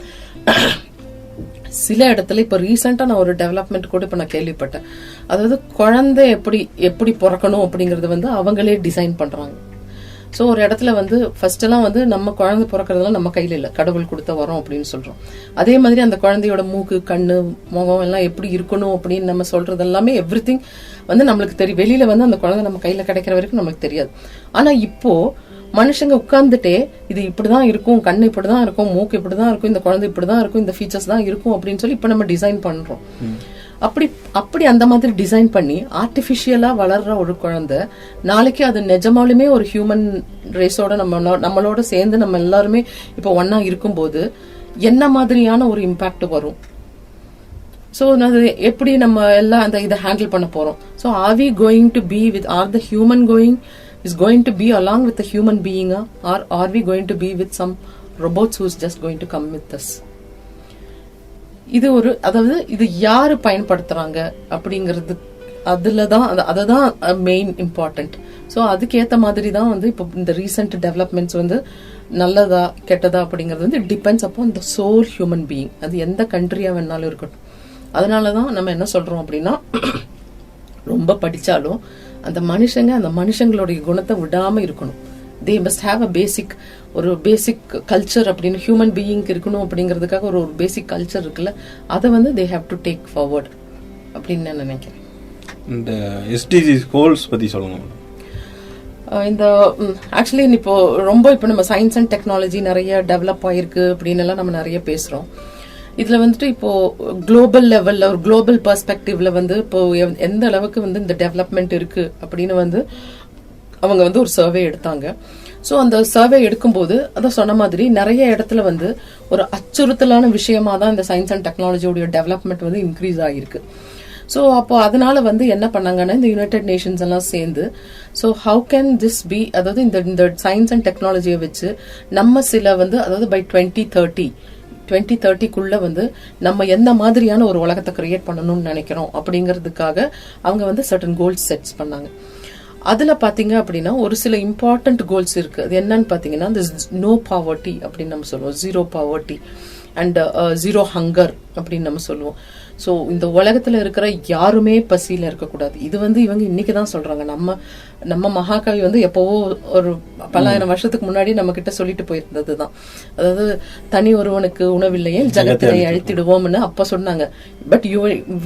சில இடத்துல இப்ப ரீசெண்டா நான் ஒரு டெவலப்மெண்ட் கூட இப்ப நான் கேள்விப்பட்டேன். அதாவது குழந்தை எப்படி பிறக்கணும் அப்படிங்கறது வந்து அவங்களே டிசைன் பண்றாங்க. சோ ஒரு இடத்துல வந்து ஃபர்ஸ்ட் எல்லாம் வந்து நம்ம குழந்தை பிறக்கிறதுலாம் நம்ம கையில இல்ல, கடவுள் கொடுத்த வரோம் அப்படின்னு சொல்றோம். அதே மாதிரி அந்த குழந்தையோட மூக்கு, கண்ணு, முகம் எல்லாம் எப்படி இருக்கணும் அப்படின்னு நம்ம சொல்றது எல்லாமே எவ்ரிதிங் வந்து நம்மளுக்கு தெரியும். வெளியில வந்து அந்த குழந்தை நம்ம கையில கிடைக்கிற வரைக்கும் நமக்கு தெரியாது. ஆனா இப்போ மனுஷங்க உட்கார்ந்துட்டே இது இப்படிதான் இருக்கும், கண்ணு இப்படிதான் இருக்கும், மூக்கு இப்படிதான் இருக்கும், இந்த குழந்தை இப்படிதான் இருக்கும், இந்த ஃபீச்சர்ஸ் தான் இருக்கும் அப்படின்னு சொல்லி இப்ப நம்ம டிசைன் பண்றோம். அப்படி அந்த மாதிரி டிசைன் பண்ணி ஆர்டிபிஷியலா வளர்ற ஒரு குழந்தை நாளைக்கு அது நிஜமாலுமே ஒரு ஹியூமன் ரேஸோட நம்மளோட சேர்ந்து நம்ம எல்லாருமே இப்ப ஒன்னா இருக்கும்போது என்ன மாதிரியான ஒரு இம்பாக்ட் வரும். சோ அது எப்படி நம்ம எல்லாம் அந்த இதை ஹேண்டில் பண்ண போறோம். So are we going to be with or the human is going to be along with the human being, or are we going to be with some robots who's just going to come with us? இது ஒரு அதாவது இது யாரு பயன்படுத்துறாங்க அப்படிங்கிறது அதுதான் main important. So அதுக்கேத்த மாதிரி தான் வந்து இப்போ இந்த ரீசெண்ட் டெவலப்மெண்ட்ஸ் வந்து நல்லதா கெட்டதா அப்படிங்கிறது வந்து depends upon the sole human being. அது எந்த கண்ட்ரியா வேணாலும் இருக்கட்டும். அதனாலதான் நம்ம என்ன சொல்றோம் அப்படின்னா ரொம்ப படிச்சாலும் அந்த மனுஷங்களுடைய குணத்தை விடாம இருக்கணும். they must have a basic culture அப்படின்னு ஹியூமன் பீயிங் இருக்கணும் அப்படிங்கிறதுக்காக ஒரு பேசிக் கல்ச்சர் இருக்குல்ல, அதை வந்து they have to take forward அப்படின்னு நான் நினைக்கிறேன். இந்த SDGs கோல்ஸ் பத்தி சொல்லுங்க. இந்த ஆக்சுவலி இப்போ நம்ம சயின்ஸ் அண்ட் டெக்னாலஜி நிறைய டெவலப் ஆயிருக்கு அப்படின்னு எல்லாம் நம்ம நிறைய பேசுறோம். இதுல வந்துட்டு இப்போ குளோபல் லெவல்ல ஒரு குளோபல் பெர்ஸ்பெக்டிவ்ல வந்து இப்போ எந்த அளவுக்கு வந்து இந்த டெவலப்மெண்ட் இருக்கு அப்படின்னு வந்து அவங்க வந்து ஒரு சர்வே எடுத்தாங்க. சோ அந்த சர்வே எடுக்கும்போது அதான் சொன்ன மாதிரி நிறைய இடத்துல வந்து ஒரு அச்சுறுத்தலான விஷயமா தான் இந்த சயின்ஸ் அண்ட் டெக்னாலஜியோட டெவலப்மெண்ட் வந்து இன்க்ரீஸ் ஆகிருக்கு. சோ அப்போ அதனால வந்து என்ன பண்ணாங்கன்னா இந்த யுனைடெட் நேஷன்ஸ் எல்லாம் சேர்ந்து so how can this be, அதாவது இந்த சயின்ஸ் அண்ட் டெக்னாலஜியை வச்சு நம்ம சில வந்து அதாவது பை 2030 2030 வந்து நம்ம எந்த மாதிரியான ஒரு உலகத்தை கிரியேட் பண்ணணும்னு நினைக்கிறோம் அப்படிங்கிறதுக்காக அவங்க வந்து சர்டன் கோல்ஸ் செட்ஸ் பண்ணாங்க. அதுல பாத்தீங்க அப்படின்னா ஒரு சில இம்பார்ட்டன்ட் கோல்ஸ் இருக்கு. அது என்னன்னு பாத்தீங்கன்னா நோ பாவர்ட்டி அப்படின்னு நம்ம சொல்லுவோம், zero poverty and zero hunger அப்படின்னு நம்ம சொல்லுவோம். ஸோ இந்த உலகத்துல இருக்கிற யாருமே பசியில இருக்கக்கூடாது. இது வந்து இவங்க இன்னைக்குதான் சொல்றாங்க. நம்ம மகாகவி வந்து எப்பவோ ஒரு பல்லாயிரம் வருஷத்துக்கு முன்னாடி நம்ம கிட்ட சொல்லிட்டு போயிருந்ததுதான். அதாவது தனி ஒருவனுக்கு உணவில்லையே ஜகத்தினை அழித்திடுவோம்னு அப்ப சொன்னாங்க. But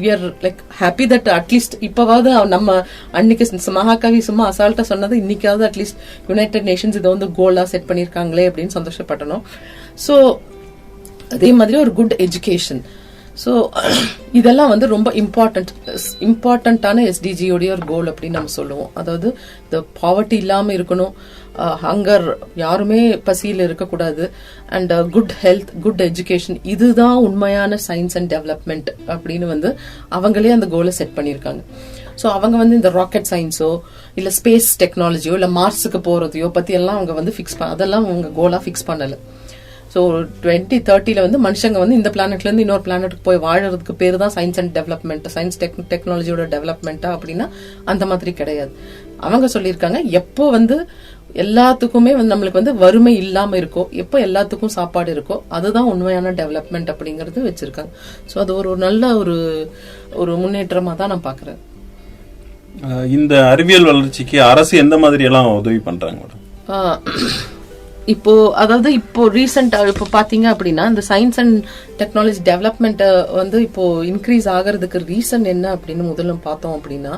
we are like happy that at least இப்பவாவது நம்ம அன்னைக்கு மகாகவி சும்மா அசால்ட்டா சொன்னது இன்னைக்காவது அட்லீஸ்ட் யுனைடெட் நேஷன்ஸ் இதை வந்து கோலா செட் பண்ணிருக்காங்களே அப்படின்னு சந்தோஷப்பட்டணும். ஸோ அதே மாதிரி ஒரு குட் எஜுகேஷன். ஸோ இதெல்லாம் வந்து ரொம்ப இம்பார்ட்டன்டான எஸ்டிஜியோடைய ஒரு கோல் அப்படின்னு நம்ம சொல்லுவோம். அதாவது இந்த பாவர்ட்டி இல்லாம இருக்கணும், ஹங்கர் யாருமே பசியில் இருக்கக்கூடாது, and good health, good education. இதுதான் உண்மையான சயின்ஸ் அண்ட் டெவலப்மெண்ட் அப்படின்னு வந்து அவங்களே அந்த கோலை செட் பண்ணியிருக்காங்க. ஸோ அவங்க வந்து இந்த ராக்கெட் சயின்ஸோ இல்ல ஸ்பேஸ் டெக்னாலஜியோ இல்ல மார்ஸுக்கு போறதையோ பத்தி எல்லாம் அவங்க வந்து அதெல்லாம் அவங்க கோலா ஃபிக்ஸ் பண்ணல. ஸோ 2030 வந்து மனுஷங்க வந்து இந்த பிளானட்ல இருந்து இன்னொரு பிளானட்டுக்கு போய் வாழறதுக்கு பேரு தான் சயின்ஸ் அண்ட் டெவலப்மெண்ட், சயின்ஸ் டெக்னாலஜியோட டெவலப்மெண்டா அப்படின்னா அந்த மாதிரி கிடையாது. அவங்க சொல்லியிருக்காங்க எப்போ வந்து எல்லாத்துக்குமே வந்து நம்மளுக்கு வந்து வறுமை இல்லாம இருக்கோ, எப்போ எல்லாத்துக்கும் சாப்பாடு இருக்கோ அதுதான் உண்மையான டெவலப்மெண்ட் அப்படிங்கறது வச்சிருக்காங்க. ஸோ அது ஒரு நல்ல ஒரு முன்னேற்றமா தான் நான் பாக்குறேன். இந்த அறிவியல் வளர்ச்சிக்கு அரசு எந்த மாதிரி எல்லாம் உதவி பண்றாங்க மேடம்? இப்போ அதாவது இப்போ ரீசெண்டா இப்போ பாத்தீங்க அப்படின்னா இந்த சயின்ஸ் அண்ட் டெக்னாலஜி டெவலப்மெண்ட் வந்து இப்போ இன்க்ரீஸ் ஆகிறதுக்கு ரீசன் என்ன அப்படின்னு முதல்ல பார்த்தோம் அப்படின்னா,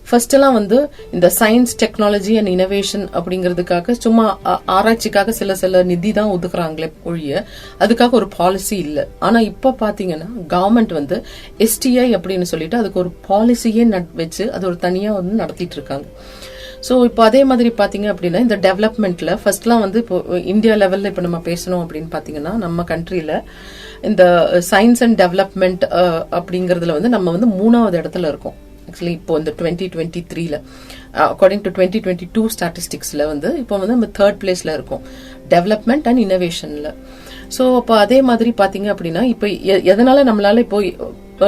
ஃபர்ஸ்ட் எல்லாம் வந்து இந்த சயின்ஸ் டெக்னாலஜி அண்ட் இனோவேஷன் அப்படிங்கிறதுக்காக சும்மா ஆராய்ச்சிக்காக சில நிதி தான் ஒதுக்குறாங்களே ஒழிய அதுக்காக ஒரு பாலிசி இல்ல. ஆனா இப்ப பாத்தீங்கன்னா கவர்மெண்ட் வந்து STI அப்படின்னு சொல்லிட்டு அதுக்கு ஒரு பாலிசியே வச்சு அது ஒரு தனியா வந்து நடத்திட்டு இருக்காங்க. ஸோ இப்போ அதே மாதிரி பாத்தீங்க அப்படின்னா இந்த டெவலப்மெண்ட்ல ஃபர்ஸ்ட்லாம் வந்து இப்போ இந்தியா லெவல்ல இப்போ நம்ம பேசணும் அப்படின்னு பாத்தீங்கன்னா நம்ம கண்ட்ரில இந்த சயின்ஸ் அண்ட் டெவலப்மெண்ட் அப்படிங்கறதுல வந்து நம்ம வந்து 3வது இடத்துல இருக்கோம். ஆக்சுவலி இப்போ இந்த 2023ல அக்கார்டிங் டு 2022 ஸ்டாட்டிஸ்டிக்ஸ்ல வந்து இப்போ வந்து நம்ம 3rd பிளேஸ்ல இருக்கோம் டெவலப்மெண்ட் அண்ட் இனோவேஷன்ல. ஸோ இப்போ அதே மாதிரி பாத்தீங்க அப்படின்னா இப்போ எதனால நம்மளால இப்போ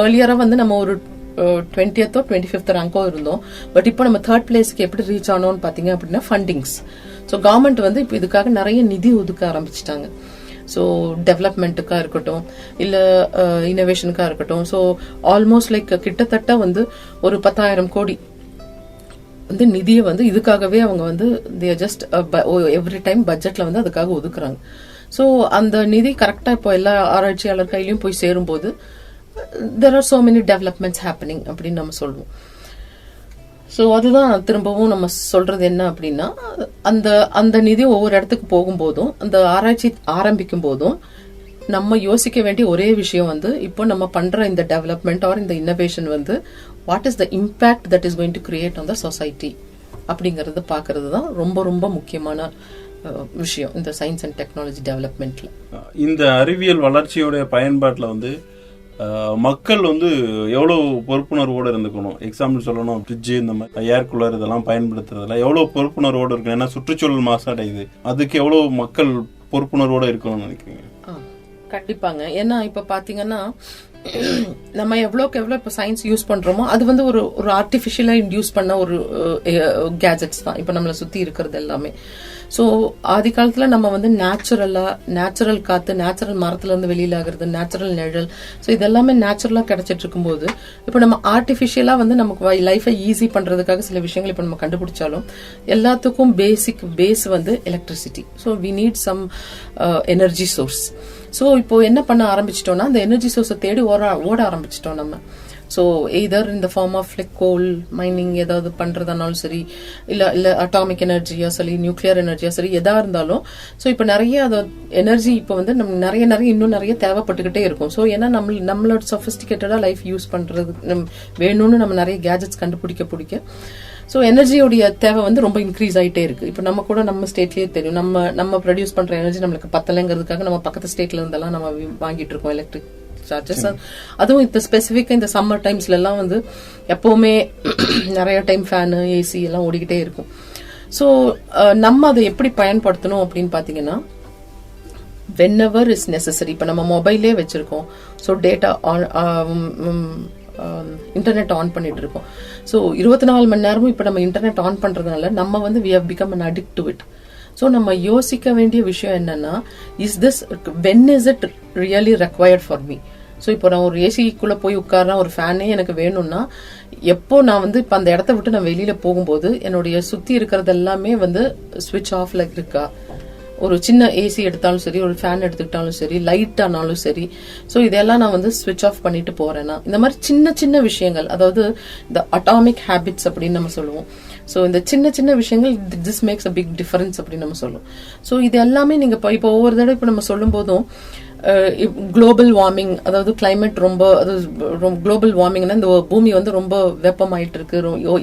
ஏர்லியரா வந்து நம்ம ஒரு 20th or 25th ரேங்கோ இருந்தோம். பட் இப்போ நம்ம 3rd பிளேஸ்க்கு எப்படி ரீச் ஆனோம்னு பாத்தீங்க அப்படின்னா ஃபண்டிங்ஸ். ஸோ கவர்மெண்ட் வந்து இப்போ இதுக்காக நிறைய நிதி ஒதுக்க ஆரம்பிச்சிட்டாங்க. ஸோ டெவலப்மெண்ட்டுக்கா இருக்கட்டும் இல்ல இனோவேஷனுக்கா இருக்கட்டும். ஸோ ஆல்மோஸ்ட் லைக் கிட்டத்தட்ட வந்து ஒரு 10,000 கோடி வந்து நிதியை வந்து இதுக்காகவே அவங்க வந்து ஜஸ்ட் எவ்ரி டைம் பட்ஜெட்ல வந்து அதுக்காக ஒதுக்குறாங்க. ஸோ அந்த நிதி கரெக்டா இப்போ எல்லா ஆராய்ச்சியாளர் கையிலயும் போய் சேரும் போது there are so many developments happening அப்படின்னு நம்ம சொல்லுவோம். ஸோ அதுதான் திரும்பவும் நம்ம சொல்றது என்ன அப்படின்னா அந்த நிதி ஒவ்வொரு இடத்துக்கு போகும்போதும் அந்த ஆராய்ச்சி ஆரம்பிக்கும் போதும் நம்ம யோசிக்க வேண்டிய ஒரே விஷயம் வந்து இப்போ நம்ம பண்ற இந்த டெவலப்மெண்ட் ஆர் இந்த இன்னோவேஷன் வந்து what is the impact that is going to create on the society அப்படிங்கறது பாக்குறது தான் ரொம்ப ரொம்ப முக்கியமான விஷயம் இந்த சயின்ஸ் அண்ட் டெக்னாலஜி டெவலப்மெண்ட்ல. இந்த அறிவியல் வளர்ச்சியோட பயன்பாட்டுல வந்து மக்கள் வந்து எவ்வளவு பொறுப்புணர்வோடு இருந்துக்கணும்? எக்ஸாம்பிள் சொல்லணும், ஃப்ரிட்ஜ் இந்த மாதிரி ஏர் கூலர் இதெல்லாம் பயன்படுத்துறதுல எவ்வளவு பொறுப்புணர்வோடு இருக்கணும்? ஏன்னா சுற்றுச்சூழல் மாசடையுது, அதுக்கு எவ்வளவு மக்கள் பொறுப்புணர்வோடு இருக்கணும்னு நினைக்கிறீங்க? கண்டிப்பாங்க. ஏன்னா இப்ப பாத்தீங்கன்னா நம்ம எவ்வளவுக்கு எவ்வளவு இப்ப சயின்ஸ் யூஸ் பண்றோமோ அது வந்து ஒரு ஆர்டிபிஷியலா இன்டியூஸ் பண்ண ஒரு கேஜெட்ஸ் தான் இப்ப நம்மள சுத்தி இருக்கிறது எல்லாமே. ஸோ ஆதி காலத்துல நம்ம வந்து நேச்சுரல் காத்து, நேச்சுரல் மரத்துல இருந்து வெளியில ஆகுறது, நேச்சுரல் நிழல், ஸோ இதெல்லாமே நேச்சுரலா கிடைச்சிட்டு இருக்கும்போது இப்போ நம்ம ஆர்டிபிஷியலா வந்து நமக்கு லைஃபை ஈஸி பண்றதுக்காக சில விஷயங்கள் இப்போ நம்ம கண்டுபிடிச்சாலும் எல்லாத்துக்கும் பேஸ் வந்து electricity. So we need some energy source. So இப்போ என்ன பண்ண ஆரம்பிச்சிட்டோம்னா அந்த எனர்ஜி சோர்ஸை தேடி ஓட ஆரம்பிச்சிட்டோம் நம்ம. ஸோ எய்தர் இந்த form of like coal mining ஏதாவது பண்றதுனாலும் சரி, இல்ல அட்டாமிக் எனர்ஜியா சரி, நியூக்ளியர் எனர்ஜியா சரி, எதா இருந்தாலும் ஸோ இப்போ நிறைய எனர்ஜி இப்போ வந்து நம்ம நிறைய இன்னும் நிறைய தேவைப்பட்டுக்கிட்டே இருக்கும். ஸோ ஏன்னா நம்மளோட சொபிஸ்டிகேட்டடா லைஃப் யூஸ் பண்றது வேணும்னு நம்ம நிறைய கேஜெட்ஸ் கண்டுபிடிக்க ஸோ எனர்ஜியோடைய தேவை வந்து ரொம்ப இன்க்ரீஸ் ஆகிட்டே இருக்கு. இப்போ நம்ம கூட நம்ம ஸ்டேட்லயே தெரியும், நம்ம ப்ரொடியூஸ் பண்ற எனர்ஜி நம்மளுக்கு பத்தலைங்கிறதுக்காக நம்ம பக்கத்து ஸ்டேட்ல இருந்தெல்லாம் நம்ம வாங்கிட்டு இருக்கோம் எலக்ட்ரிக் சார்ஜஸ். அதுவும் இந்த ஸ்பெசிஃபிக்கா இந்த சம்மர் டைம்ஸ்ல எல்லாம் வந்து எப்பவுமே நிறைய டைம் ஃபேனு, ஏசி எல்லாம் ஓடிக்கிட்டே இருக்கும். ஸோ நம்ம அதை எப்படி பயன்படுத்தணும் அப்படின்னு பாத்தீங்கன்னா whenever is necessary. இப்போ நம்ம மொபைலே வச்சிருக்கோம், ஸோ டேட்டா இன்டர்நெட் ஆன் பண்ணிட்டு இருக்கோம். ஸோ 24 மணி நேரமும் இப்போ நம்ம இன்டர்நெட் ஆன் பண்றதுனால நம்ம வந்து we have become an addict to it. So நம்ம யோசிக்க வேண்டிய விஷயம் என்னன்னா, is this when is it really required for me? So இப்போ நான் ஒரு ஏசிக்குள்ள போய் உட்கார்றேன், ஒரு ஃபேனே எனக்கு வேணும்னா எப்போ நான் வந்து இப்போ அந்த இடத்த விட்டு நான் வெளியில போகும்போது என்னுடைய சுத்தி இருக்கிறது எல்லாமே வந்து ஸ்விட்ச் ஆஃப்ல இருக்கா? ஒரு சின்ன ஏசி எடுத்தாலும் சரி, ஒரு ஃபேன் எடுத்துக்கிட்டாலும் சரி, லைட் ஆனாலும் சரி, ஸோ இதெல்லாம் நான் வந்து ஸ்விட்ச் ஆஃப் பண்ணிட்டு போறேன்னா, இந்த மாதிரி சின்ன சின்ன விஷயங்கள், அதாவது இந்த அட்டாமிக் ஹேபிட்ஸ் அப்படின்னு நம்ம சொல்லுவோம். ஸோ இந்த சின்ன சின்ன விஷயங்கள் this makes a big difference அப்படின்னு நம்ம சொல்லுவோம். ஸோ இது எல்லாமே நீங்க இப்போ ஒவ்வொரு தடவை இப்போ நம்ம சொல்லும் போதும் குளோபல் வார்மிங், அதாவது கிளைமேட் ரொம்ப, அதாவது குளோபல் வார்மிங்னா இந்த பூமி வந்து ரொம்ப வெப்பமாயிட்டு இருக்கு,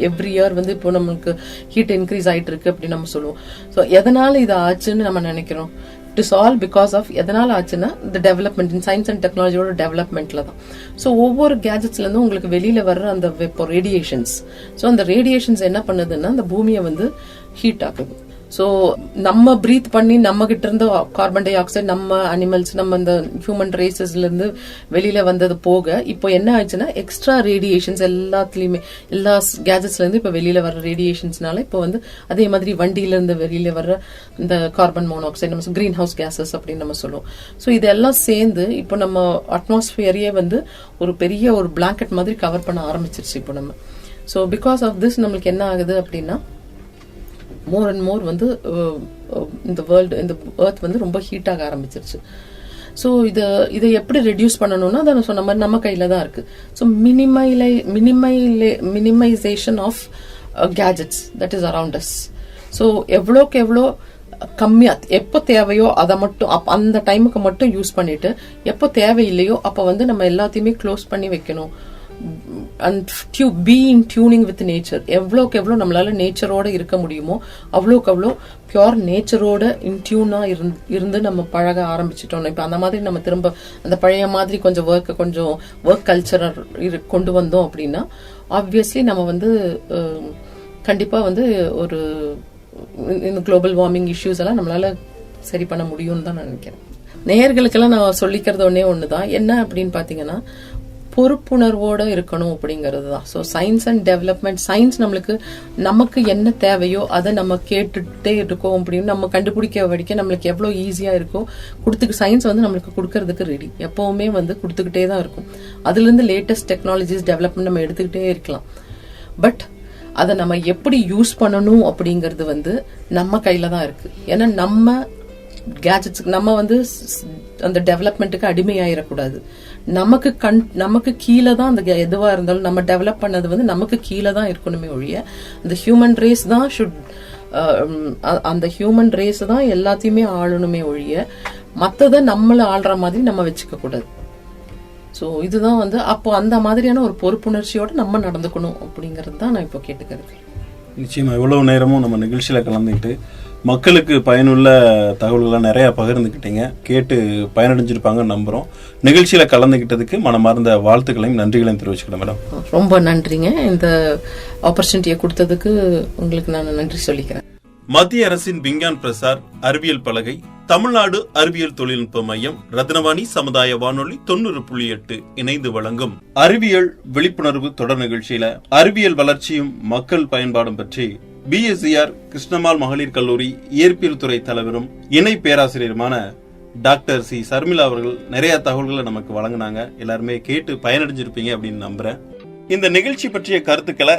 எவ்ரி இயர் வந்து இப்போ நமக்கு ஹீட் இன்க்ரீஸ் ஆயிட்டு இருக்கு அப்படின்னு நம்ம சொல்லுவோம். ஸோ எதனால இது ஆச்சுன்னு நம்ம நினைக்கிறோம்? It is all because of எதனால ஆச்சுன்னா இந்த டெவலப்மெண்ட், இன் சயின்ஸ் அண்ட் டெக்னாலஜியோட டெவலப்மெண்ட்ல தான். ஸோ ஒவ்வொரு கேஜெட்ஸ்ல இருந்தும் உங்களுக்கு வெளியில வர்ற அந்த வெப்பம் ரேடியேஷன்ஸ், ஸோ அந்த ரேடியேஷன்ஸ் என்ன பண்ணுதுன்னா அந்த பூமியை வந்து ஹீட் ஆக்குது. ஸோ நம்ம பிரீத் பண்ணி நம்ம கிட்ட இருந்து கார்பன் டை ஆக்சைடு, நம்ம அனிமல்ஸ், நம்ம இந்த ஹியூமன் ரேசஸ்ல இருந்து வெளியில வந்தது போக இப்போ என்ன ஆயிடுச்சுன்னா எக்ஸ்ட்ரா ரேடியேஷன்ஸ் எல்லாத்துலயுமே, எல்லா கேஜெட்ஸ்ல இருந்து இப்ப வெளியில வர்ற ரேடியேஷன்ஸ்னால இப்போ வந்து அதே மாதிரி வண்டியில இருந்து வெளியில வர்ற இந்த கார்பன் மோனாக்சைடு, நம்ம கிரீன் ஹவுஸ் கேசஸ் அப்படின்னு நம்ம சொல்லுவோம். ஸோ இதெல்லாம் சேர்ந்து இப்போ நம்ம அட்மாஸ்பியரையே வந்து ஒரு பெரிய ஒரு பிளாங்கெட் மாதிரி கவர் பண்ண ஆரம்பிச்சிருச்சு இப்போ நம்ம. ஸோ பிகாஸ் ஆஃப் திஸ் நம்மளுக்கு என்ன ஆகுது அப்படின்னா, மோர் அண்ட் மோர் வந்து இந்த வேர்ல்டு, இந்த எர்த் வந்து ரொம்ப ஹீட் ஆக ஆரம்பிச்சிருச்சு. ஸோ இதை எப்படி ரெடியூஸ் பண்ணணும்னா அதை நான் சொன்ன மாதிரி நம்ம கையில தான் இருக்கு. So minimisation of gadgets that is around us. So எவ்வளோக்கு எவ்வளோ கம்மியா எப்போ தேவையோ அதை மட்டும் அந்த டைமுக்கு மட்டும் யூஸ் பண்ணிட்டு, எப்போ தேவையில்லையோ அப்போ வந்து நம்ம எல்லாத்தையுமே க்ளோஸ் பண்ணி வைக்கணும். And be in tuning with nature. எவ்வளோக்கு எவ்வளோ நம்மளால நேச்சரோட இருக்க முடியுமோ அவ்வளோக்கு அவ்வளோ பியோர் நேச்சரோட இன்டியூனா இருந்து நம்ம பழக ஆரம்பிச்சிட்டோம். இப்போ அந்த மாதிரி நம்ம திரும்ப அந்த பழைய மாதிரி கொஞ்சம் ஒர்க் கல்ச்சர் கொண்டு வந்தோம் அப்படின்னா ஆப்வியஸ்லி நம்ம வந்து கண்டிப்பா வந்து ஒரு இந்த குளோபல் வார்மிங் இஷ்யூஸ் எல்லாம் நம்மளால சரி பண்ண முடியும்னு தான் நான் நினைக்கிறேன். நேயர்களுக்கெல்லாம் நான் சொல்லிக்கிறது ஒண்ணுதான், என்ன அப்படின்னு பாத்தீங்கன்னா பொறுப்புணர்வோட இருக்கணும் அப்படிங்கிறது தான். So science and development, science நம்மளுக்கு நமக்கு என்ன தேவையோ அதை நம்ம கேட்டுட்டே இருக்கோம் அப்படின்னு நம்ம கண்டுபிடிக்க வரைக்கும் நம்மளுக்கு எவ்வளோ ஈஸியா இருக்கோ சயின்ஸ் வந்து நம்மளுக்கு கொடுக்கறதுக்கு ரெடி, எப்பவுமே வந்து கொடுத்துக்கிட்டே தான் இருக்கும். அதுல இருந்து லேட்டஸ்ட் டெக்னாலஜிஸ் டெவலப்மெண்ட் நம்ம எடுத்துக்கிட்டே இருக்கலாம். பட் அதை நம்ம எப்படி யூஸ் பண்ணணும் அப்படிங்கிறது வந்து நம்ம கையில தான் இருக்கு. ஏன்னா நம்ம கேஜெட்ஸுக்கு நம்ம வந்து அந்த டெவலப்மெண்ட்டுக்கு அடிமையாயிடக்கூடாது. நமக்கு கீழே தான் அந்த எதுவா இருந்தாலும் நம்ம டெவலப் பண்ணது வந்து நமக்கு கீழே தான் இருக்கணுமே ஒழிய அந்த ஹியூமன் ரேஸ் தான் அந்த ஹியூமன் ரேஸ் தான் எல்லாத்தையுமே ஆளணுமே ஒழிய மற்றதை நம்மள ஆள்ற மாதிரி நம்ம வச்சுக்க கூடாது. ஸோ இதுதான் வந்து அப்போ அந்த மாதிரியான ஒரு பொறுப்புணர்ச்சியோட நம்ம நடந்துக்கணும் அப்படிங்கிறது தான் நான் இப்போ கேட்டுக்கிறது. நிச்சயமா இவ்வளவு நேரமும் நம்ம நிகழ்ச்சியில கலந்துக்கிட்டு மக்களுக்கு பயனுள்ள தகவல்கள்லாம் நிறைய பகிர்ந்துக்கிட்டீங்க, கேட்டு பயனடைஞ்சிருப்பாங்கன்னு நம்புறோம். நிகழ்ச்சியில கலந்துக்கிட்டதுக்கு மனமார்ந்த வாழ்த்துக்களையும் நன்றிகளையும் தெரிவிச்சுக்கிறேன் மேடம். ரொம்ப நன்றிங்க, இந்த ஆப்பர்ச்சுனிட்டியை கொடுத்ததுக்கு உங்களுக்கு நான் நன்றி சொல்லிக்கிறேன். மத்திய அரசின் விஞ்ஞான் பிரசார் அறிவியல் பலகை, தமிழ்நாடு அறிவியல் தொழில்நுட்ப மையம், ரத்னவாணி சமுதாய வானொலி 90.8 இணைந்து வழங்கும் அறிவியல் விழிப்புணர்வு தொடர் நிகழ்ச்சியில அறிவியல் வளர்ச்சியும் மக்கள் பயன்பாடும் பற்றி BSCR கிருஷ்ணம்மாள் மகளிர் கல்லூரி இயற்பியல் துறை தலைவரும் இணை பேராசிரியருமான டாக்டர் சி சர்மிளா அவர்கள் நிறைய தகவல்களை நமக்கு வழங்கினாங்க. எல்லாருமே கேட்டு பயனடைஞ்சிருப்பீங்க அப்படின்னு நம்புறேன். இந்த நிகழ்ச்சி பற்றிய கருத்துக்களை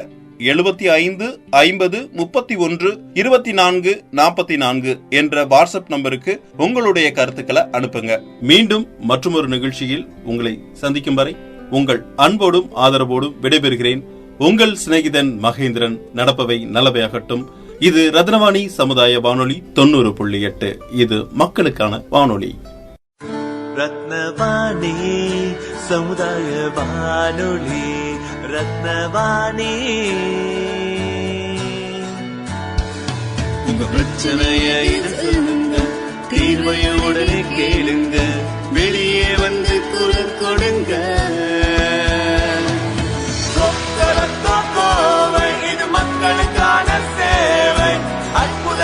75 50 31 24 44 என்ற வாட்ஸ்அப் நம்பருக்கு உங்களுடைய கருத்துக்களை அனுப்புங்க. மீண்டும் மற்றொரு நிகழ்ச்சியில் உங்களை சந்திக்கும் வரை உங்கள் அன்போடும் ஆதரவோடும் விடைபெறுகிறேன். உங்கள் சிநேகிதன் மகேந்திரன். நடப்பவை நல்லவையாகட்டும். இது ரத்னவாணி சமுதாய வானொலி 90.8. இது மக்களுக்கான வானொலி. ரத்னவாணி சமுதாய வானொலி, ரத்னவாணி. உங்க பிரச்சனைய சொல்லுங்க, தீர்வைய உடனே கேளுங்க, வெளியே வந்து குரல் கொடுங்க. இது மக்களுக்கான சேவை, அற்புத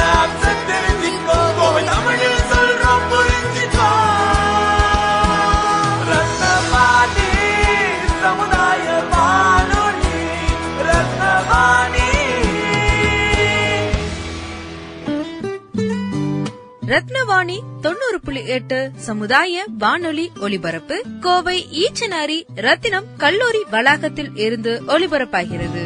தெரிஞ்சுக்கோ, தமிழில் சொல்றோம் புரிஞ்சுக்கோ. ரத்னவாணி 90.8 சமுதாய வானொலி ஒலிபரப்பு கோவை ஈச்சனாரி ரத்தினம் கல்லூரி வளாகத்தில் இருந்து ஒலிபரப்பாகிறது.